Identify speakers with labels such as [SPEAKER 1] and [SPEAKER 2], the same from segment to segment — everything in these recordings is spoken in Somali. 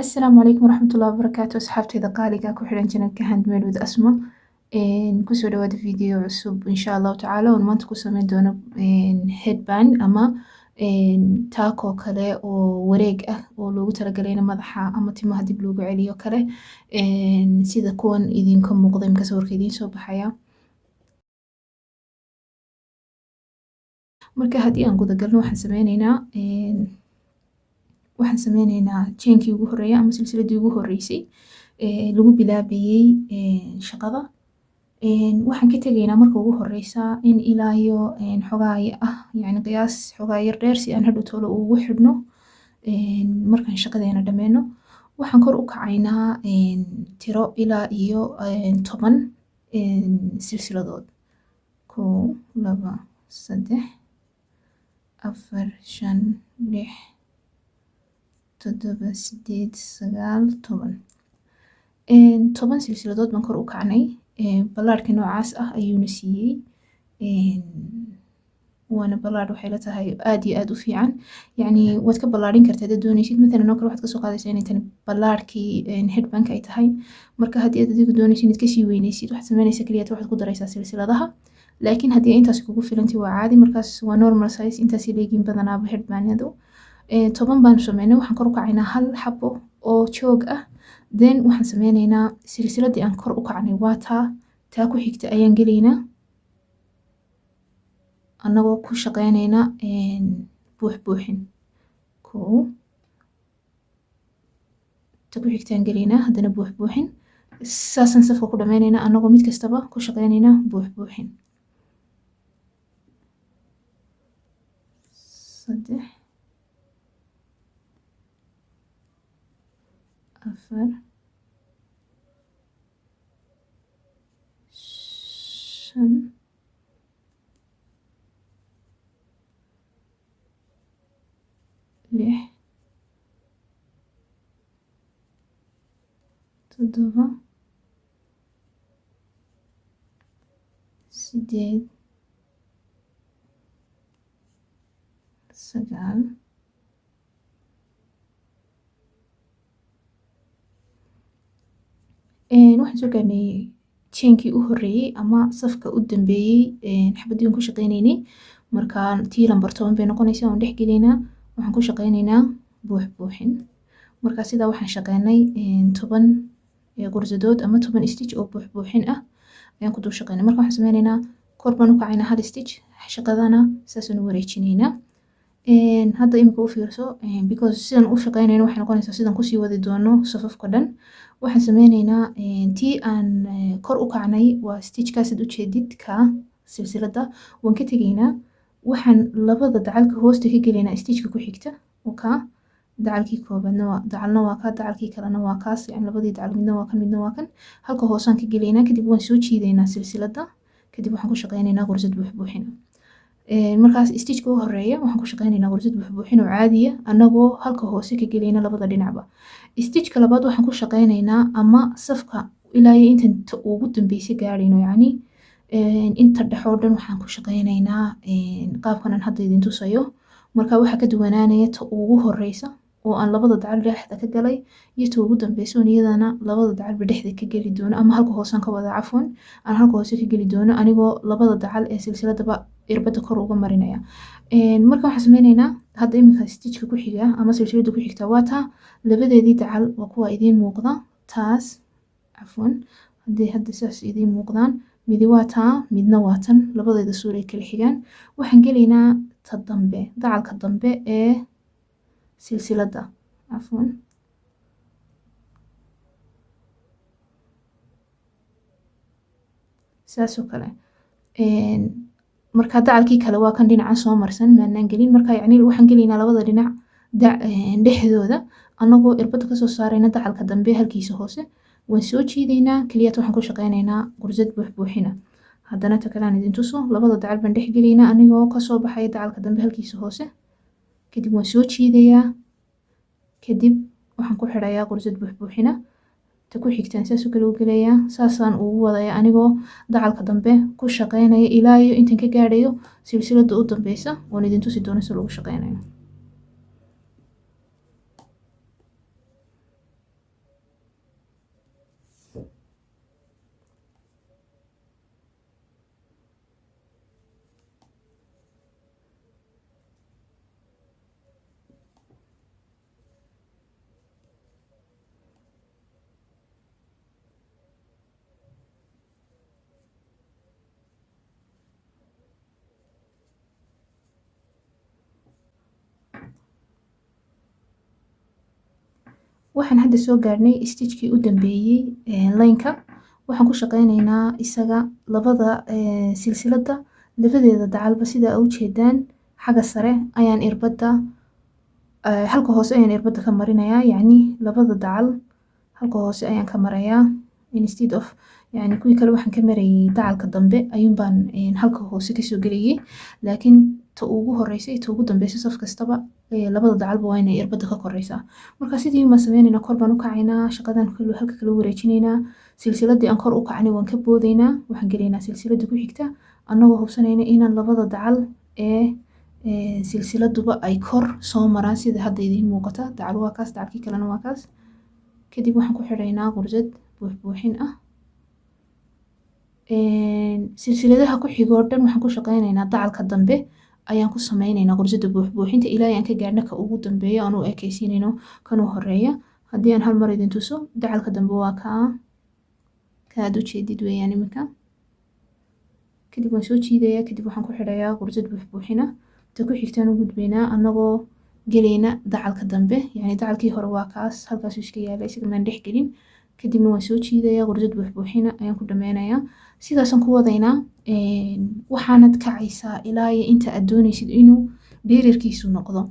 [SPEAKER 1] Asalaamu calaykum waraxmatullaahi wabarakaatu asxaabtayda qaaliga ku xidhan channelka Handmade with Asma kusoo dhawaada video cusub insha allahu tacaala oon maanta ku sameyn doono headband ama taako kale oo wareeg ah oo loogu talagalay in madaxa ama timaha dib loogu celiyo kale sida kuwan idinka muuqda imka sawirka idiin soo baxaya. Marka haddii aan guda galno waxaan sameyneynaa chainkii ugu horeeyay ama silsiladii ugu horeysay lagu bilaabayay shaqada. Waxaan ka tegaynaa marka ugu horeysa in ilaa iyo xogaa yacni qiyaas xogaa yar dheer si aan hadhow tolo ugu xidhno markaan shaqadeena dhammeeno. Waxaan kor u kacaynaa tiro ilaa iyo 10 silsiladood 1 2 3 4 5 6 7 8 9 10 10 silsiladood baan kor u kacnay ballaadhka noocaas ah ayuuna siiyey waana ballaadh waxay la tahay aad iyo aad u fiican yacni waad ka ballaadhin kartaa haddaad doonaysid matalan oo kale waxaad kasoo qaadaysaa inay tani ballaadhkii headbandka ay tahay marka haddii aad adigu doonaysid inaad kasii weynaysid waxaad sameynaysaa keliya waxaad ku daraysaa silsiladaha laakiin haddii intaasi kugu filantii waa caadi markaas waa normal size intaasi leegiin badanaaba headbandadu 10 baan sameynay waxaan kor u kacaynaa hal xabo oo joog ah then waxaan sameyneynaa silsiladii aan kor u kacnay waa taa ku xigta ayaan gelaynaa annagoo ku shaqeynayna buuxin ta ku xigtaan gelaynaa haddana buuxin saasaan safka ku dhameynaynaa annagoo mid kastaba ku shaqeynayna buuxin 3 4 5 6 7 8 9 waxaan soo gaarnay chainkii u horeeyay ama safka u dambeeyay xabadii aan ku shaqeynaynay marka tii lambar 10 bay noqonaysaa waan dhex gelaynaa waxaan ku shaqeynaynaa buuxin marka sidaa waxaan shaqeynay 10 gursadood ama 10 stitch oo buuxin ah ayaan ku dul shaqeynay marka waxaan sameynaynaa kor baan u kacaynaa hal stitch shaqadana saasaan u wareejinaynaa hadda imika u fiirso because sidan u shaqeynayno waxay noqonaysaa sidan kusii wadi doono safafka dhan waxaan sameyneynaa tii aan kor u kacnay waa stitchkaasaad ujeedid ka silsilada waan ka tegaynaa waxaan labada dacalka hoosta ka gelaynaa stitchka ku xigta oo ka dacalkii koobaadna waa dacalna waa ka dacalkii kalena waa kaas yani labadii dacal midna waa kan midna waa kan halka hoosaan ka gelaynaa kadib waan soo jiidaynaa silsilada kadib waxaan ku shaqeynaynaa gursad buuxin markaas stitchka u horeeya waxaan ku shaqeynaynaa gursad buuxin oo caadiya annagoo halka hoose ka gelayna labada dhinacba stitchka labaad waxaan ku shaqeynaynaa ama safka ilaa iyo inta ugu dambeysay gaarayno yacni inta dhexoo dhan waxaan ku shaqeynaynaa qaabkan aan hadda idin tusayo marka waxaa ka duwanaanaya ta ugu horeysa oo aan labada dacal dhexda ka galay iyo ta ugu dambeysa oo iyadana labada dacalba dhexda ka geli doono ama halka hoosaan ka wada cafwan aan halka hoose ka geli doono anigoo labada dacal ee silsiladaba irbada kor uga marinaya marka waxaan sameyneynaa hadda iminka stitchka ku xiga ama silsilada ku xigta waa taa labadeedii dacal waa kuwa idiin muuqda taas cafwan haddii hadda saas idiin muuqdaan midi waa taa midna waa tan labadeeda suul ay kala xigaan waxaan gelaynaa ta dambe dacalka dambe ee silsilada cafwan saasoo kale marka dacalkii kale waa kan dhinacan soo marsan maanaan gelin marka yacni waxaan gelaynaa labada dhinac dhexdooda annagoo irbada kasoo saarayna dacalka dambe halkiisa hoose waan soo jiidaynaa keliyaad waxaan ku shaqeynaynaa gursad buuxina haddana ta kale aan idin tuso labada dacal baan dhex gelaynaa anigoo kasoo baxaya dacalka dambe halkiisa hoose kadib waan soo jiidayaa kadib waxaan ku xidhayaa gursad buuxina ta ku xigtaan saas u kala u gelayaa saasaan ugu wadaya anigoo dacalka dambe ku shaqeynaya ilaa iyo intan ka gaadhayo silsilada u dambeysa oon idin tusi doono si lagu shaqeynayo waxaan hadda soo gaarnay stitchkii u dambeeyey laynka. waxaan ku shaqeyneynaa isaga labada silsilada labadeeda dacalba sida aa ujeedaan xagga sare ayaan irbada halka hoose ayaan irbada ka marinayaa, yacni labada dacal halka hoose ayaan ka marayaa instead of yani kuwii kale waxaan ka marayay dacalka dambe ayuun baan halka hoose kasoo gelayay, laakiin ta ugu horeysa iyo ta ugu dambeysa saf kastaba labada dacalba waa inay irbada ka koreysaa. marka sidii baan sameyneynaa, kor baan u kacaynaa, shaqadan halka kala wareejineynaa, silsiladii aan kor u kacnay waan ka boodeynaa, waxaan geleynaa silsilada ku xigta annagoo hubsanayna inaan labada dacal ee silsiladuba ay kor soo maraan sida hadda idiin muuqata. dacal waa kaas, dacalkii kalena waa kaas. kadib waxaan ku xidhaynaa qursad buuxbuuxin ah. silsiladaha ku xigoo dhan waxaan ku shaqeyneynaa dacalka dambe ayaan ku sameyneynaa qursada buuxbuuxinta ilaa aan ka gaarno ka ugu dambeeyo aan u ekeysiinayno kan u horeeya. haddii aan hal mar idin tuso, dacalka dambe waa kaa aad ujeedid weeyaan iminka. kadib waan soo jiidayaa, kadib waxaan ku xidhayaa qursad buuxbuuxina. ta ku xigtaan u gudbeynaa annagoo geleyna dacalka dambe, yani dacalkii hore waa kaas, halkaasuu iska yaala, isaga maan dhex gelin. kadibna waan soo jiidayaa, qursad buuxbuuxina ayaan ku dhameynayaa. sidaasaan ku wadaynaa, waxaanad kacaysaa ilaa iyo inta aad dooneysid inuu dheerarkiisu noqdo.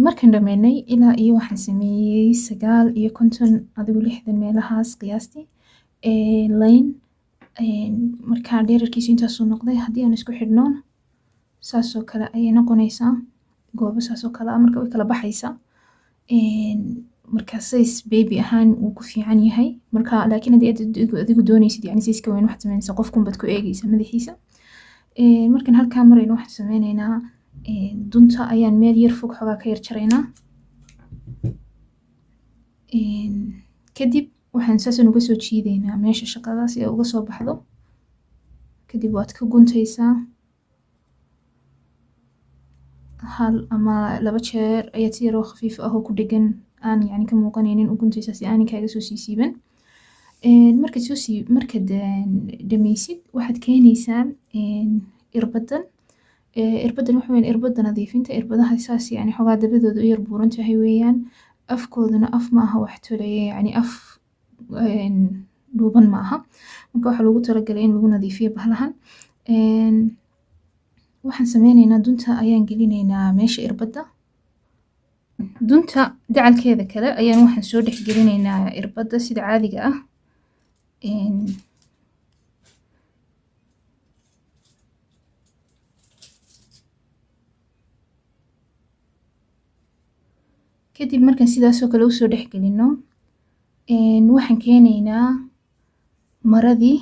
[SPEAKER 1] markaan dhameynay ilaa iyo waxaan sameeyey 9 iyo 50 adigu 60 meelahaas qiyaastii layn. markaa dherarkiisu intaasuu noqday. haddii aan isku xidhno saasoo kale ayay noqonaysaa, goobo saasoo kale ah, marka way kala baxaysaa. marka size baby ahaan wuu ku fiican yahay. marka laakiin haddii aad adigu dooneysid yani size ka weyn waxaad sameynaysaa, qofkun baad ku eegaysaa madaxiisa. markaan halkaa marayno waxaan sameyneynaa dunta ayaan meel yar fog xoogaa ka yar jaraynaa. kadib waxaan saasan uga soo jiideynaa meesha shaqada si ay uga soo baxdo. kadib waad ka guntaysaa, hal ama 2 jeer ayaad si yaroo khafiif ah oo ku dhegan aan yani ka muuqanaynin u guntaysaa si aanay kaaga soo siiban. markaad dhameysid waxaad keenaysaa irbadan. irbadan waxa weeyaan irbada nadiifinta. irbadaha saas yani xoogaa dabadooda u yar buuran tahay weeyaan, afkooduna af maaha wax tolaya, yani af dhuuban maaha. marka waxaa loogu talagalay in lagu nadiifiyo bahalahan. waxaan sameyneynaa dunta ayaan gelineynaa meesha irbada. dunta dacalkeeda kale ayaan waxaan soo dhex gelineynaa irbada sida caadiga ah. kadib markaan sidaasoo kale usoo dhex gelino, waxaan keeneynaa maradii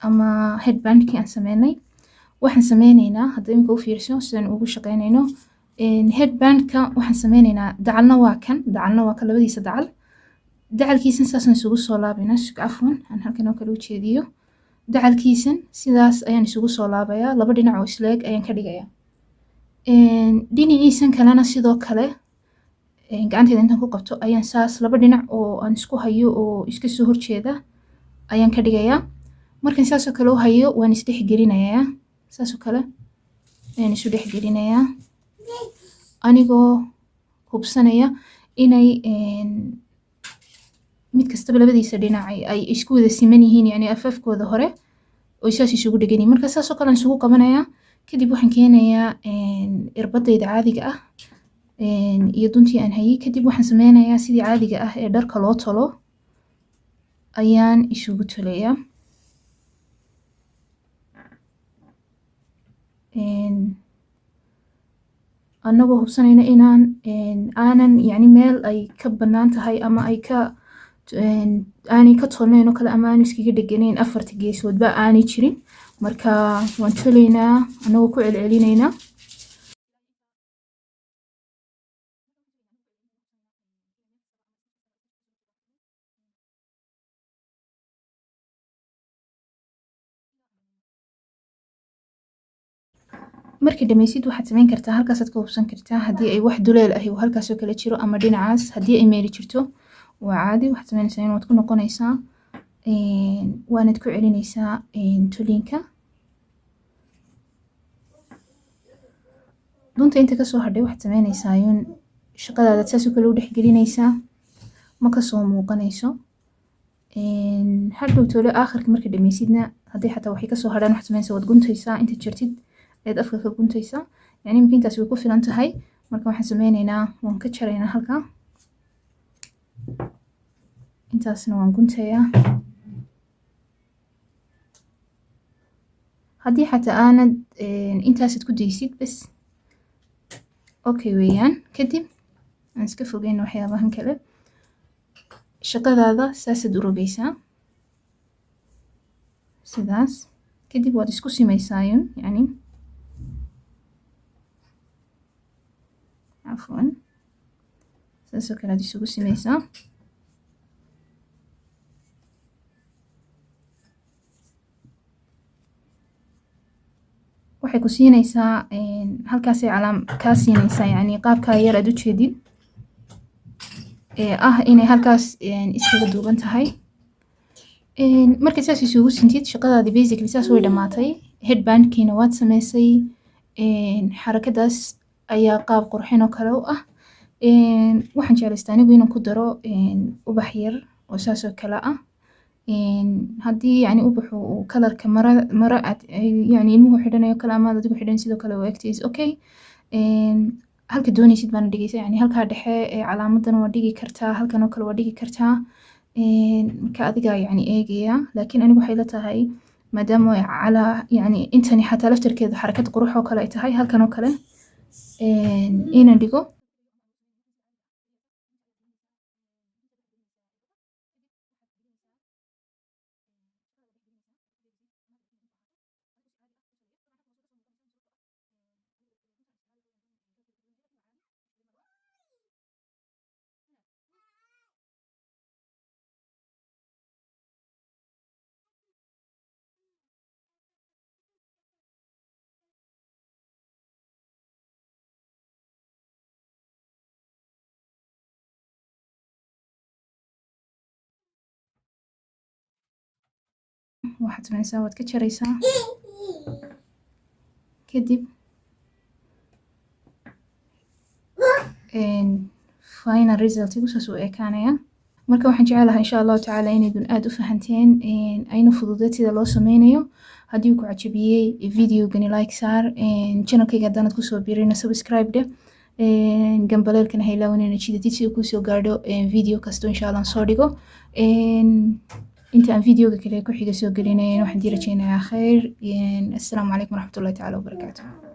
[SPEAKER 1] ama headbandkii aan sameynay. waxaan sameyneynaa, hadda iminka u fiirso sidaan ugu shaqeynayno. headbandka waxaan sameyneynaa dacalna waa kan, dacalna waa kan, labadiisa dacal. dacalkiisan saasaan isugu soo laabaynaa. cafwan aan halkan oo kale u jeediyo. dacalkiisan sidaas ayaan isugu soo laabayaa, 2 dhinac oo isleeg ayaan ka dhigayaa. dhinaciisan kalena sidoo kale gacanteyda intaan ku qabto ayaan saas 2 dhinac oo aan isku hayo oo iska soo horjeeda ayaan ka dhigayaa. markaan saasoo kale u hayo waan isdhex gelinayaa, saasoo kale ayaan isu dhex gelinayaa anigoo hubsanaya inay mid kastaba labadiisa dhinac ay isku wada siman yihiin, yani afafkooda hore oo saas isugu dhegan yihiin. marka saasoo kale aan isugu qabanayaa. kadib waxaan keenayaa irbadayda caadiga ah iyo duntii aan hayay. Kadib waxaan sameynayaa sidii caadiga ah ee dharka loo tolo ayaan isugu tolayaa. Anagoo hubsanayna inaan aanan yacni meel ay ka bannaan tahay ama ay ka aanay ka tolnayn oo kale ama aanu iskaga dheganayn afarta geesoodba aanay jirin. Marka waan tolaynaa anagoo ku celcelinaynaa. Markii dhammaysid waxaad samayn kartaa halkaasaad ka hubsan kartaa haddii ay wax duleel ahi uu halkaasoo kale jiro ama dhinacaas haddii ay meeli jirto waa caadi. Waxaad samaynaysaa inaad ku noqonaysaa waanaad ku celinaysaa tulinka. Dunta inta kasoo hadhay waxaad samaynaysaa in shaqadaada saas oo kale u dhexgelinaysaa ma kasoo muuqanayso. Hadhow tole aakhirka marka dhammaysidna haddii xataa waxay kasoo hadhaan waxaad samaynaysaa waad guntaysaa inta jirtid eed afka ka guntaysaa. Yacni imika intaas way ku filan tahay. Marka waxaan sameynaynaa waan ka jaraynaa halkaa. Intaasna waan guntayaa. Haddii xataa aanad intaasaad ku daysid bas okay weeyaan. Kadib aan iska fogeyno waxyaabahan kale. Shaqadaada saasaad u rogaysaa sidaas. Kadib waad isku simaysaa yacni عفواً saasoo kale aad isugu simaysaa. waxay ku siinaysaa halkaasay kaa siinaysaa yacni qaabkaa yar aad u jeedid ee ah inay halkaas iskaga duuban tahay. Markay saas isugu sintid shaqadaadii basically saas way dhammaatay. Headbandkiina waad samaysay. Xarakadaas ayaa qaab qurxin oo kale u ah. Waxaan jeclaystaa anigu inaan ku daro ubax yar oo saas oo kale ah. Haddii yacni ubaxu uu kalarka mara aad yacni ilmuhu xidhanayo kale ama adigu xidhan sidoo kale waa agtiis okay. Halka doonaysid baan dhigaysaa yacni halkaa dhexe ee calaamadan waa dhigi kartaa halkan oo kale waa dhigi kartaa. Marka adiga yacni eegaya laakiin anigu waxay la tahay maadaama calaa yacni intani xataa laftarkeedu xarakad qurux oo kale ay tahay halkan oo kale inaan dhigo. waxaad samaysaa waad ka jaraysaa. Kadib final result igu saas u ekaanaya. Marka waxaan jecelahay insha allahu tacaala inaydun aad u fahanteen ayna fududeed sida loo sameynayo. Haddii uu ku cajabiyey videogani like saar. Channelkayga haddaanad kusoo biirina subscribe dheh. Gambaleelkana ha ilaawin inaad shidatid si uu kusoo gaadho video kasto insha allah aan soo dhigo. inta aan videoga kale ku xiga soo gelinayn waxaan rajeynayaa khayr. Assalaamu calaykum waraxmatullaahi tacaala wabarakaatuh.